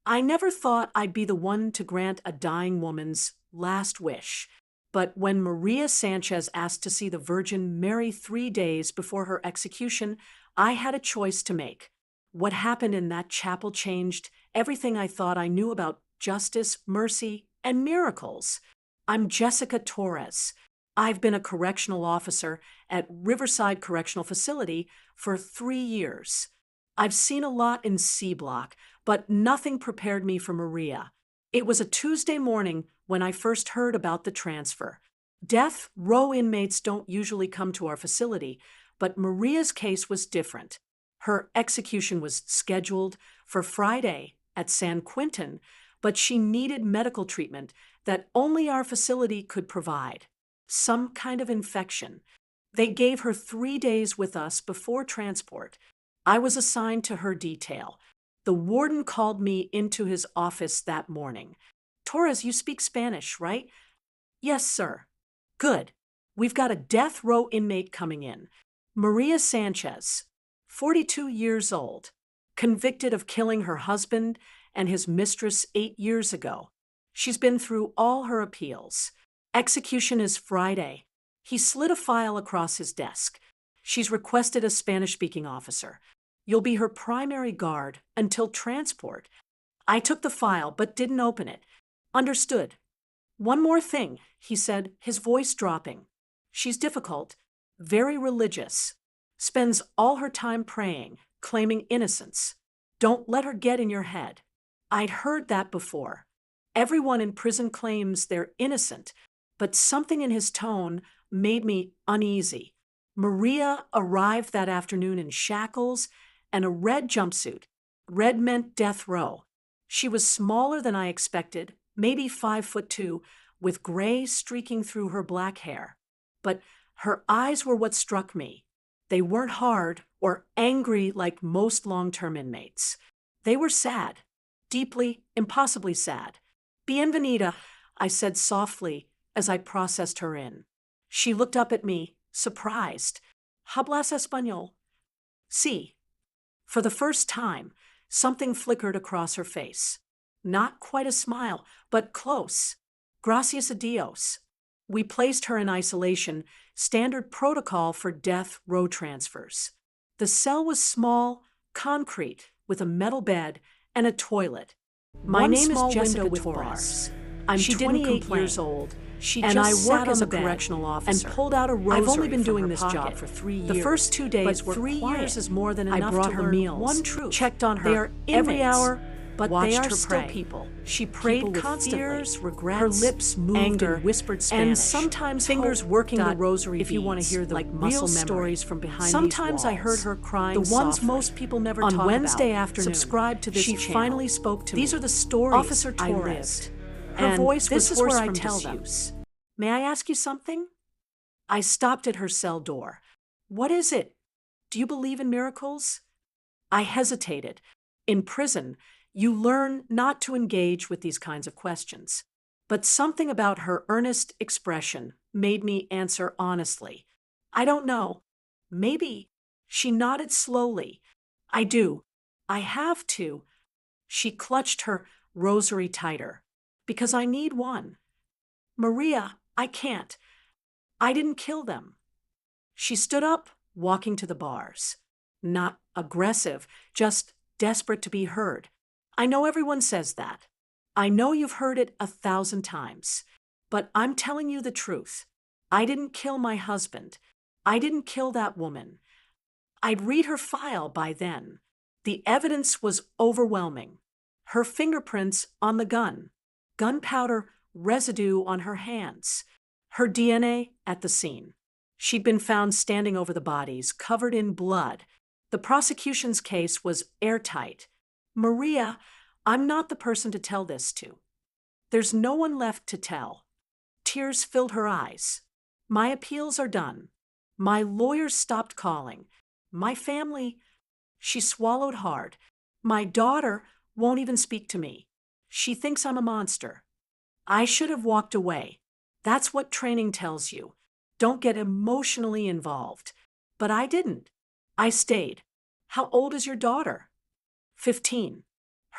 I never thought I'd be the one to grant a dying woman's last wish. But when Maria Sanchez asked to see the Virgin Mary 3 days before her execution, I had a choice to make. What happened in that chapel changed everything I thought I knew about justice, mercy, and miracles. I'm Jessica Torres. I've been a correctional officer at Riverside Correctional Facility for 3 years. I've seen a lot in C Block, but nothing prepared me for Maria. It was a Tuesday morning when I first heard about the transfer. Death row inmates don't usually come to our facility, but Maria's case was different. Her execution was scheduled for Friday at San Quentin, but she needed medical treatment that only our facility could provide. Some kind of infection. They gave her 3 days with us before transport. I was assigned to her detail. The warden called me into his office that morning. Torres, you speak Spanish, right? Yes, sir. Good. We've got a death row inmate coming in. Maria Sanchez, 42 years old, convicted of killing her husband and his mistress 8 years ago. She's been through all her appeals. Execution is Friday. He slid a file across his desk. She's requested a Spanish-speaking officer. You'll be her primary guard until transport. I took the file but didn't open it. Understood. One more thing, he said, his voice dropping. She's difficult, very religious, spends all her time praying, claiming innocence. Don't let her get in your head. I'd heard that before. Everyone in prison claims they're innocent, but something in his tone made me uneasy. Maria arrived that afternoon in shackles and a red jumpsuit. Red meant death row. She was smaller than I expected, maybe 5'2", with gray streaking through her black hair. But her eyes were what struck me. They weren't hard or angry like most long-term inmates. They were sad, deeply, impossibly sad. Bienvenida, I said softly as I processed her in. She looked up at me, surprised. ¿Hablas español? Sí. For the first time, something flickered across her face. Not quite a smile, but close. Gracias a Dios. We placed her in isolation, standard protocol for death row transfers. The cell was small, concrete, with a metal bed and a toilet. My name is Jessica Torres. I'm 28 years old. And I work as a correctional officer and pulled out a rosary. I've only been doing this job for 3 years. The first 2 days were 3 years is more than enough. I brought her meals, one truth, checked on her. They are every hour, but they are still people. She prayed constantly. Fears, regrets, her lips moved anger, and whispered Spanish, and sometimes fingers working the rosary. If you want to hear the real stories from behind sometimes these walls. I heard her crying. The ones most people never talk about. On Wednesday afternoon, subscribe to this channel. She finally spoke to me. These are the stories Officer Torres. Her voice was hoarse from disuse. May I ask you something? I stopped at her cell door. What is it? Do you believe in miracles? I hesitated. In prison, you learn not to engage with these kinds of questions. But something about her earnest expression made me answer honestly. I don't know. Maybe. She nodded slowly. I do. I have to. She clutched her rosary tighter. Because I need one. Maria, I can't. I didn't kill them. She stood up, walking to the bars. Not aggressive, just desperate to be heard. I know everyone says that. I know you've heard it 1,000 times. But I'm telling you the truth. I didn't kill my husband. I didn't kill that woman. I'd read her file by then. The evidence was overwhelming. Her fingerprints on the gun. Gunpowder residue on her hands. Her DNA at the scene. She'd been found standing over the bodies, covered in blood. The prosecution's case was airtight. Maria, I'm not the person to tell this to. There's no one left to tell. Tears filled her eyes. My appeals are done. My lawyers stopped calling. My family... She swallowed hard. My daughter won't even speak to me. She thinks I'm a monster. I should have walked away. That's what training tells you. Don't get emotionally involved. But I didn't. I stayed. How old is your daughter? 15.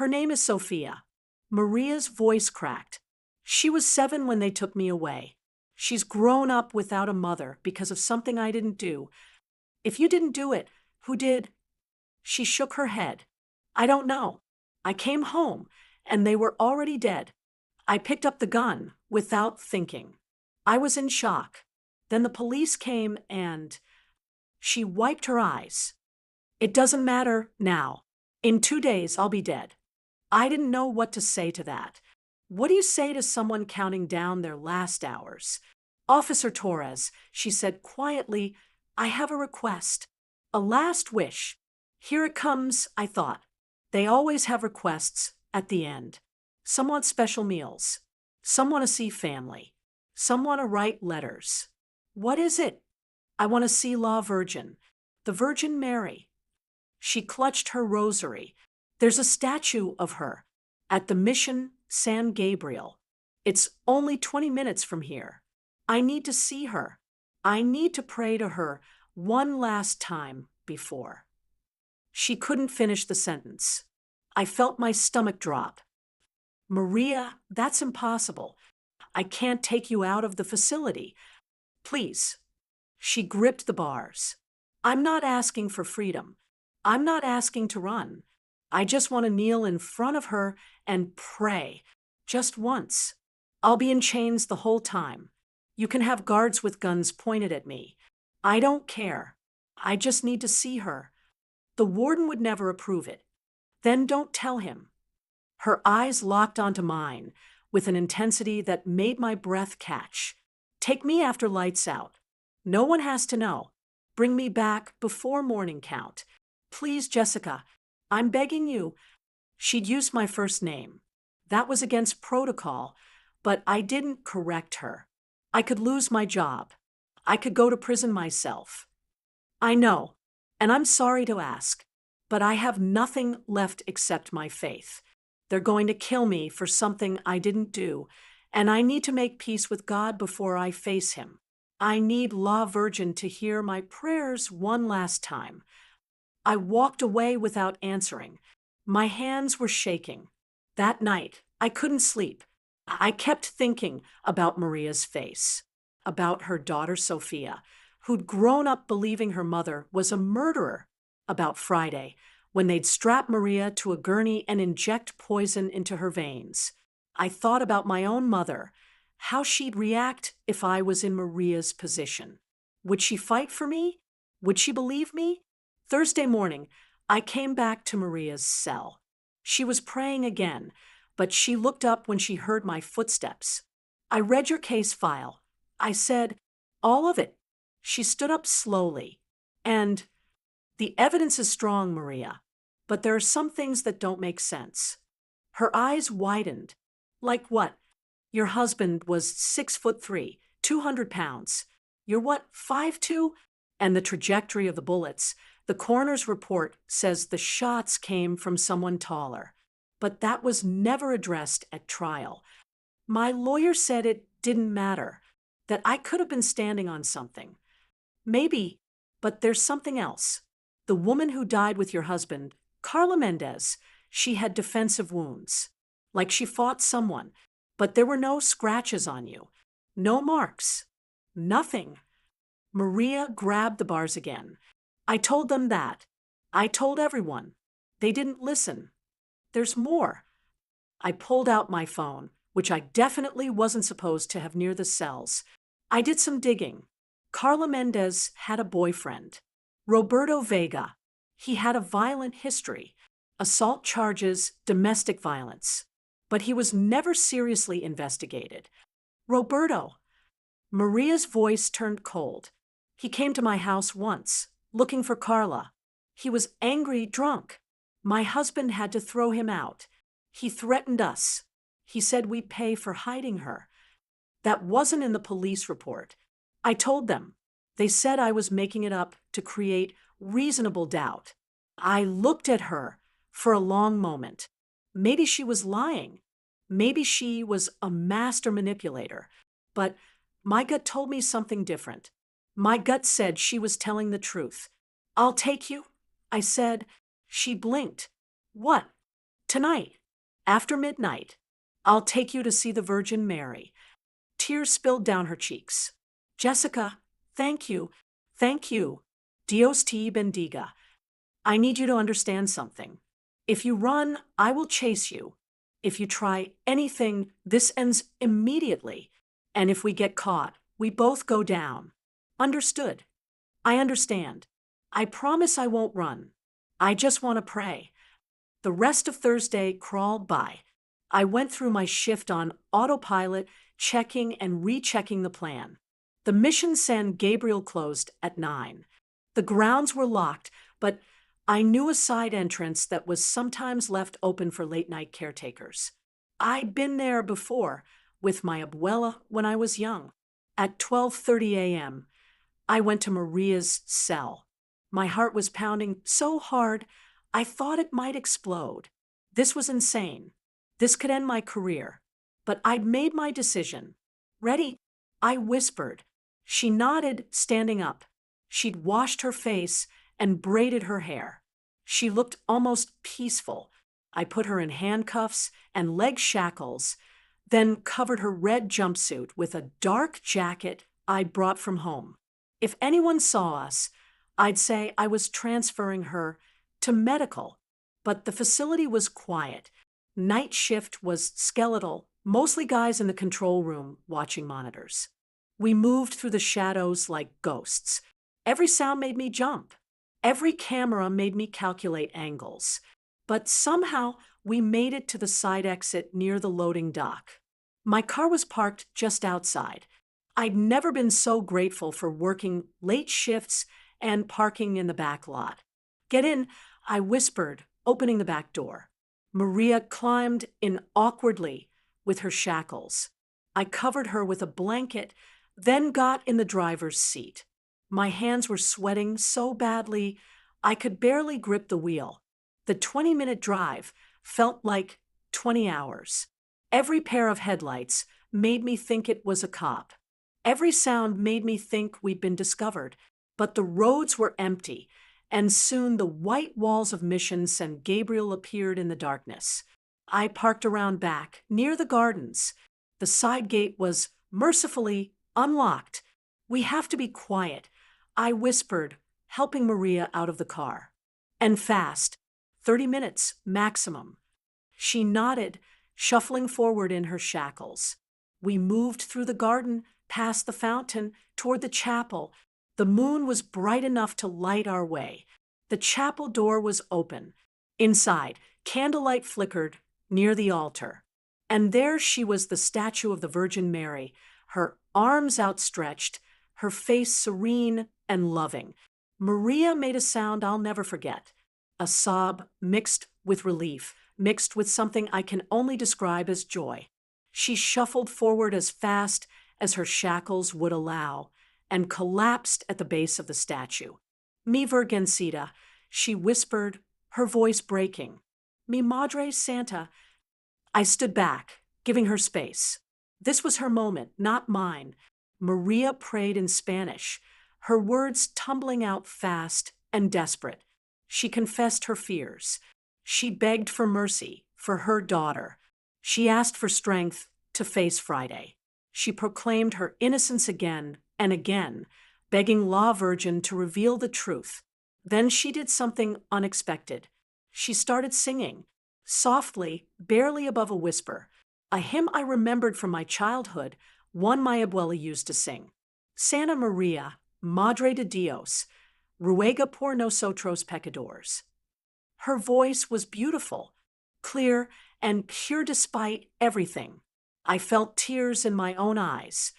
Her name is Sophia. Maria's voice cracked. She was 7 when they took me away. She's grown up without a mother because of something I didn't do. If you didn't do it, who did? She shook her head. I don't know. I came home, and they were already dead. I picked up the gun without thinking. I was in shock. Then the police came and… She wiped her eyes. It doesn't matter now. In 2 days, I'll be dead. I didn't know what to say to that. What do you say to someone counting down their last hours? Officer Torres, she said quietly, I have a request. A last wish. Here it comes, I thought. They always have requests at the end. Some want special meals. Some want to see family. Some want to write letters. What is it? I want to see La Virgin, the Virgin Mary. She clutched her rosary. There's a statue of her at the Mission San Gabriel. It's only 20 minutes from here. I need to see her. I need to pray to her one last time before. She couldn't finish the sentence. I felt my stomach drop. Maria, that's impossible. I can't take you out of the facility. Please. She gripped the bars. I'm not asking for freedom. I'm not asking to run. I just want to kneel in front of her and pray. Just once. I'll be in chains the whole time. You can have guards with guns pointed at me. I don't care. I just need to see her. The warden would never approve it. Then don't tell him. Her eyes locked onto mine with an intensity that made my breath catch. Take me after lights out. No one has to know. Bring me back before morning count. Please, Jessica, I'm begging you. She'd used my first name. That was against protocol, but I didn't correct her. I could lose my job. I could go to prison myself. I know, and I'm sorry to ask, but I have nothing left except my faith. They're going to kill me for something I didn't do, and I need to make peace with God before I face him. I need La Virgin to hear my prayers one last time. I walked away without answering. My hands were shaking. That night, I couldn't sleep. I kept thinking about Maria's face, about her daughter Sophia, who'd grown up believing her mother was a murderer, about Friday, when they'd strap Maria to a gurney and inject poison into her veins. I thought about my own mother, how she'd react if I was in Maria's position. Would she fight for me? Would she believe me? Thursday morning, I came back to Maria's cell. She was praying again, but she looked up when she heard my footsteps. I read your case file. I said, all of it. She stood up slowly. And the evidence is strong, Maria, but there are some things that don't make sense. Her eyes widened. Like what? Your husband was 6'3", 200 pounds. You're what, 5'2"? And the trajectory of the bullets. The coroner's report says the shots came from someone taller. But that was never addressed at trial. My lawyer said it didn't matter, that I could have been standing on something. Maybe, but there's something else. The woman who died with your husband, Carla Mendez, she had defensive wounds. Like she fought someone, but there were no scratches on you. No marks. Nothing. Maria grabbed the bars again. I told them that. I told everyone. They didn't listen. There's more. I pulled out my phone, which I definitely wasn't supposed to have near the cells. I did some digging. Carla Mendez had a boyfriend, Roberto Vega. He had a violent history, assault charges, domestic violence, but he was never seriously investigated. Roberto. Maria's voice turned cold. He came to my house once, looking for Carla. He was angry, drunk. My husband had to throw him out. He threatened us. He said we'd pay for hiding her. That wasn't in the police report. I told them. They said I was making it up to create reasonable doubt. I looked at her for a long moment. Maybe she was lying. Maybe she was a master manipulator. But my gut told me something different. My gut said she was telling the truth. I'll take you, I said. She blinked. What? Tonight, after midnight, I'll take you to see the Virgin Mary. Tears spilled down her cheeks. Jessica, thank you. Thank you. Dios te bendiga. I need you to understand something. If you run, I will chase you. If you try anything, this ends immediately. And if we get caught, we both go down. Understood. I understand. I promise I won't run. I just want to pray. The rest of Thursday crawled by. I went through my shift on autopilot, checking and rechecking the plan. The Mission San Gabriel closed at 9. The grounds were locked, but I knew a side entrance that was sometimes left open for late-night caretakers. I'd been there before, with my abuela when I was young. At 12:30 a.m., I went to Maria's cell. My heart was pounding so hard, I thought it might explode. This was insane. This could end my career. But I'd made my decision. Ready? I whispered. She nodded, standing up. She'd washed her face and braided her hair. She looked almost peaceful. I put her in handcuffs and leg shackles, then covered her red jumpsuit with a dark jacket I'd brought from home. If anyone saw us, I'd say I was transferring her to medical, but the facility was quiet. Night shift was skeletal, mostly guys in the control room watching monitors. We moved through the shadows like ghosts. Every sound made me jump. Every camera made me calculate angles. But somehow we made it to the side exit near the loading dock. My car was parked just outside. I'd never been so grateful for working late shifts and parking in the back lot. Get in, I whispered, opening the back door. Maria climbed in awkwardly with her shackles. I covered her with a blanket, then got in the driver's seat. My hands were sweating so badly, I could barely grip the wheel. The 20-minute drive felt like 20 hours. Every pair of headlights made me think it was a cop. Every sound made me think we'd been discovered, but the roads were empty, and soon the white walls of Mission San Gabriel appeared in the darkness. I parked around back, near the gardens. The side gate was mercifully unlocked. We have to be quiet, I whispered, helping Maria out of the car. And fast, 30 minutes maximum. She nodded, shuffling forward in her shackles. We moved through the garden, past the fountain, toward the chapel. The moon was bright enough to light our way. The chapel door was open. Inside, candlelight flickered near the altar. And there she was, the statue of the Virgin Mary, her arms outstretched, her face serene and loving. Maria made a sound I'll never forget, a sob mixed with relief, mixed with something I can only describe as joy. She shuffled forward as fast as her shackles would allow and collapsed at the base of the statue. Mi Virgencita, she whispered, her voice breaking. Mi Madre Santa. I stood back, giving her space. This was her moment, not mine. Maria prayed in Spanish, her words tumbling out fast and desperate. She confessed her fears. She begged for mercy for her daughter. She asked for strength to face Friday. She proclaimed her innocence again and again, begging La Virgin to reveal the truth. Then she did something unexpected. She started singing, softly, barely above a whisper, a hymn I remembered from my childhood, one my abuela used to sing. Santa Maria, Madre de Dios, ruega por nosotros pecadores. Her voice was beautiful, clear, and pure despite everything. I felt tears in my own eyes.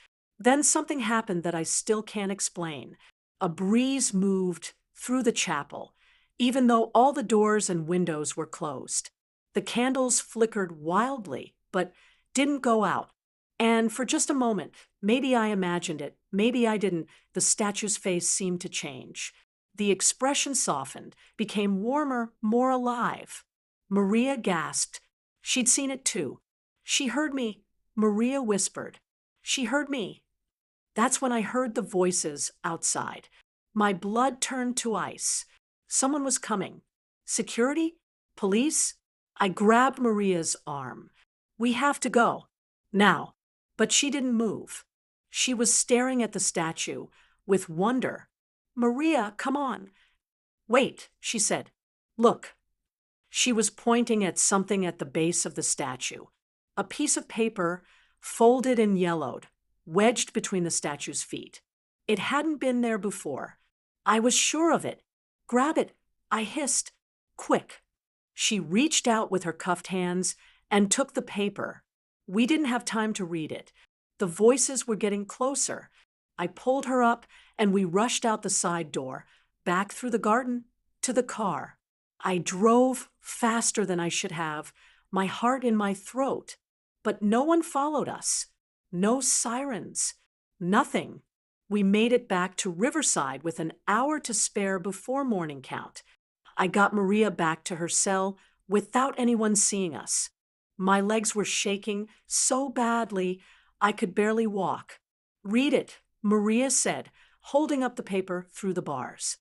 Then something happened that I still can't explain. A breeze moved through the chapel, even though all the doors and windows were closed. The candles flickered wildly, but didn't go out. And for just a moment, maybe I imagined it, maybe I didn't, the statue's face seemed to change. The expression softened, became warmer, more alive. Maria gasped. She'd seen it too. She heard me, Maria whispered. She heard me. That's when I heard the voices outside. My blood turned to ice. Someone was coming. Security? Police? I grabbed Maria's arm. We have to go. Now. But she didn't move. She was staring at the statue with wonder. Maria, come on. Wait, she said. Look. She was pointing at something at the base of the statue. A piece of paper, folded and yellowed, wedged between the statue's feet. It hadn't been there before. I was sure of it. Grab it, I hissed. Quick. She reached out with her cuffed hands and took the paper. We didn't have time to read it. The voices were getting closer. I pulled her up and we rushed out the side door, back through the garden, to the car. I drove faster than I should have, my heart in my throat. But no one followed us. No sirens. Nothing. We made it back to Riverside with an hour to spare before morning count. I got Maria back to her cell without anyone seeing us. My legs were shaking so badly I could barely walk. Read it, Maria said, holding up the paper through the bars.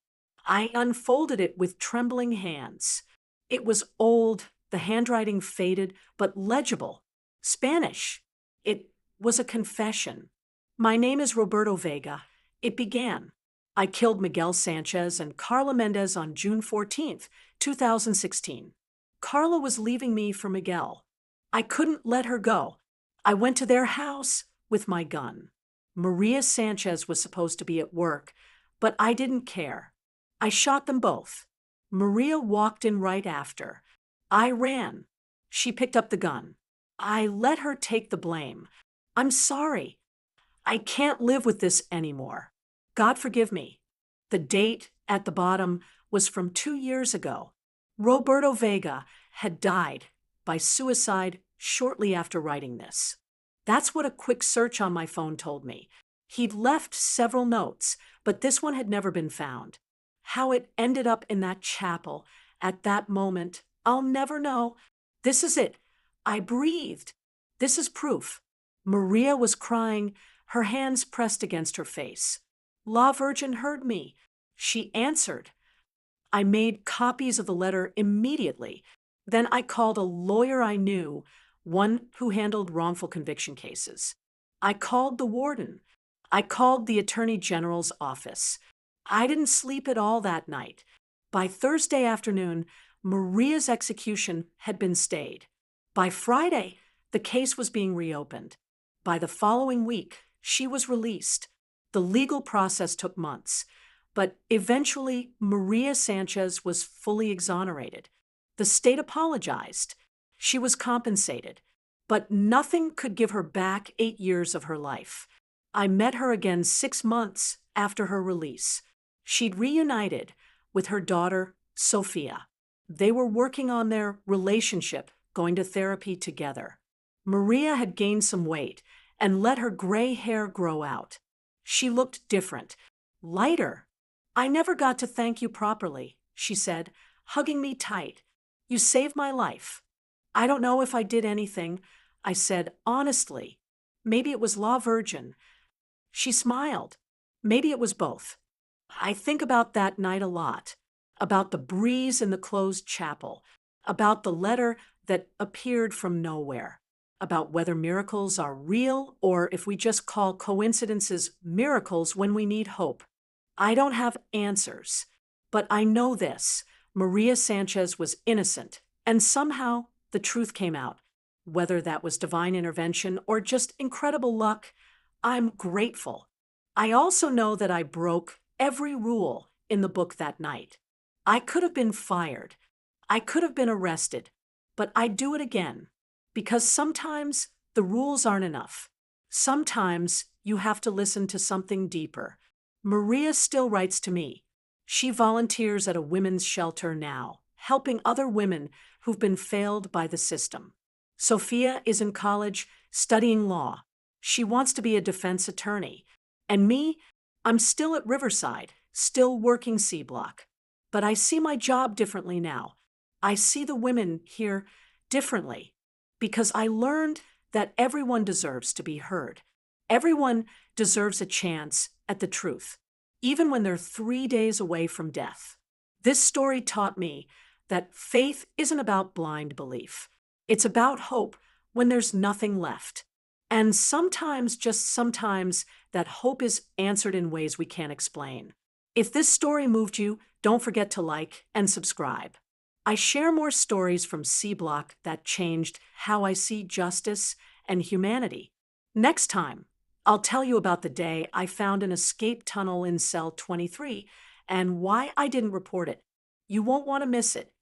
I unfolded it with trembling hands. It was old, the handwriting faded, but legible. Spanish. It was a confession. My name is Roberto Vega. It began. I killed Miguel Sanchez and Carla Mendez on June 14th, 2016. Carla was leaving me for Miguel. I couldn't let her go. I went to their house with my gun. Maria Sanchez was supposed to be at work, but I didn't care. I shot them both. Maria walked in right after. I ran. She picked up the gun. I let her take the blame. I'm sorry. I can't live with this anymore. God forgive me. The date at the bottom was from 2 years ago. Roberto Vega had died by suicide shortly after writing this. That's what a quick search on my phone told me. He'd left several notes, but this one had never been found. How it ended up in that chapel at that moment, I'll never know. This is it. I breathed. This is proof. Maria was crying, her hands pressed against her face. La Virgin heard me. She answered. I made copies of the letter immediately. Then I called a lawyer I knew, one who handled wrongful conviction cases. I called the warden. I called the Attorney General's office. I didn't sleep at all that night. By Thursday afternoon, Maria's execution had been stayed. By Friday, the case was being reopened. By the following week, she was released. The legal process took months, but eventually Maria Sanchez was fully exonerated. The state apologized. She was compensated, but nothing could give her back 8 years of her life. I met her again 6 months after her release. She'd reunited with her daughter, Sophia. They were working on their relationship, going to therapy together. Maria had gained some weight and let her gray hair grow out. She looked different, lighter. I never got to thank you properly, she said, hugging me tight. You saved my life. I don't know if I did anything, I said honestly. Maybe it was La Virgin. She smiled. Maybe it was both. I think about that night a lot, about the breeze in the closed chapel, about the letter that appeared from nowhere, about whether miracles are real or if we just call coincidences miracles when we need hope. I don't have answers, but I know this. Maria Sanchez was innocent, and somehow the truth came out. Whether that was divine intervention or just incredible luck, I'm grateful. I also know that I broke every rule in the book that night. I could have been fired. I could have been arrested, but I'd do it again. Because sometimes the rules aren't enough. Sometimes you have to listen to something deeper. Maria still writes to me. She volunteers at a women's shelter now, helping other women who've been failed by the system. Sophia is in college studying law. She wants to be a defense attorney. And me, I'm still at Riverside, still working C Block. But I see my job differently now. I see the women here differently. Because I learned that everyone deserves to be heard. Everyone deserves a chance at the truth, even when they're 3 days away from death. This story taught me that faith isn't about blind belief. It's about hope when there's nothing left. And sometimes, just sometimes, that hope is answered in ways we can't explain. If this story moved you, don't forget to like and subscribe. I share more stories from C Block that changed how I see justice and humanity. Next time, I'll tell you about the day I found an escape tunnel in cell 23 and why I didn't report it. You won't want to miss it.